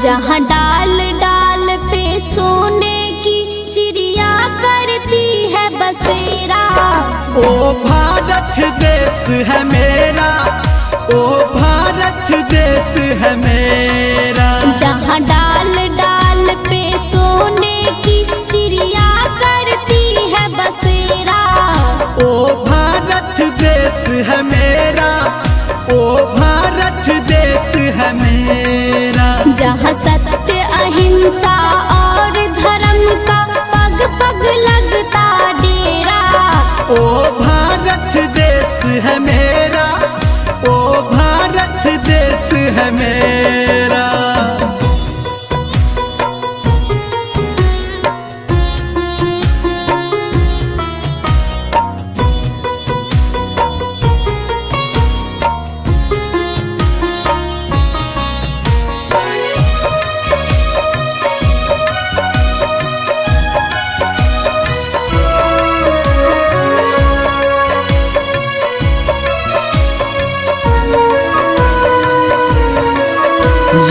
जहाँ डाल डाल पे सोने की चिड़िया करती है बसेरा। ओ भारत देश है मेरा, ओ भारत देश है मेरा। जहाँ डाल डाल पे सोने की चिड़िया करती है बसेरा। ओ भारत देश है मेरा, ओ भारत देश है मेरा। जहाँ सत्य अहिंसा और धर्म का पग पग लगता डेरा। ओ भारत देश है मेरा, ओ भारत देश है मेरा।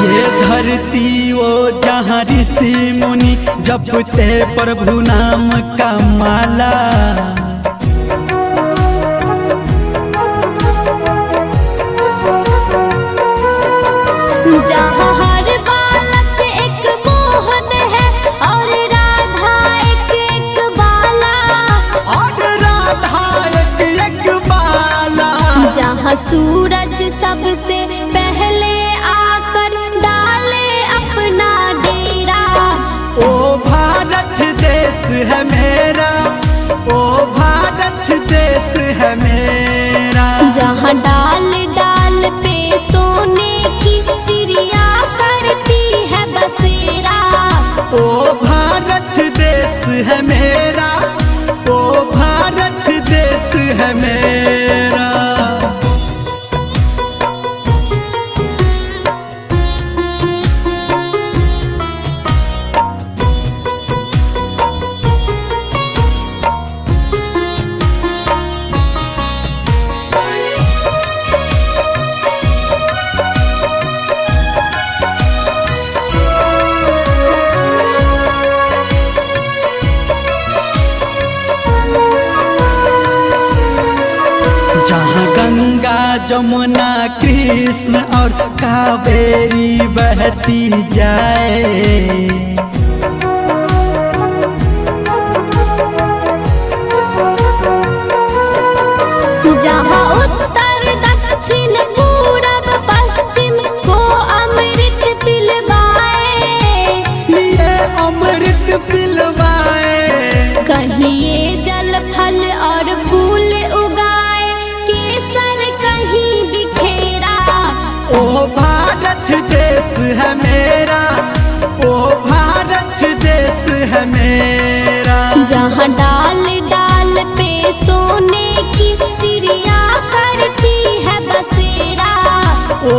ये धरती वो जहाँ ऋषि मुनि जपते प्रभु नाम का माला। जहाँ हर बालक एक मोहन है और राधा एक बाला। और राधा एक बाला। जहाँ सूरज सबसे पहले आकर डाले अपना डेरा। ओ भारत देश है मेरा, ओ भारत देश है मेरा। जहाँ डाल डाल पे सोने की चिड़िया करती है बसेरा। ओ भारत देश है मेरा, ओ भारत देश है मेरा। जहाँ गंगा जमुना कृष्ण और कावेरी बहती जाए। जहाँ उत्तर दक्षिण पूरब पश्चिम को अमृत पिलवाए। ये अमृत पिलवाए। कहीं ये जल फल और फूल उगाए, केसर कहीं बिखेरा। ओ भारत देश है मेरा, ओ भारत देश है मेरा। जहाँ डाल डाल पे सोने की चिड़िया करती है बसेरा। ओ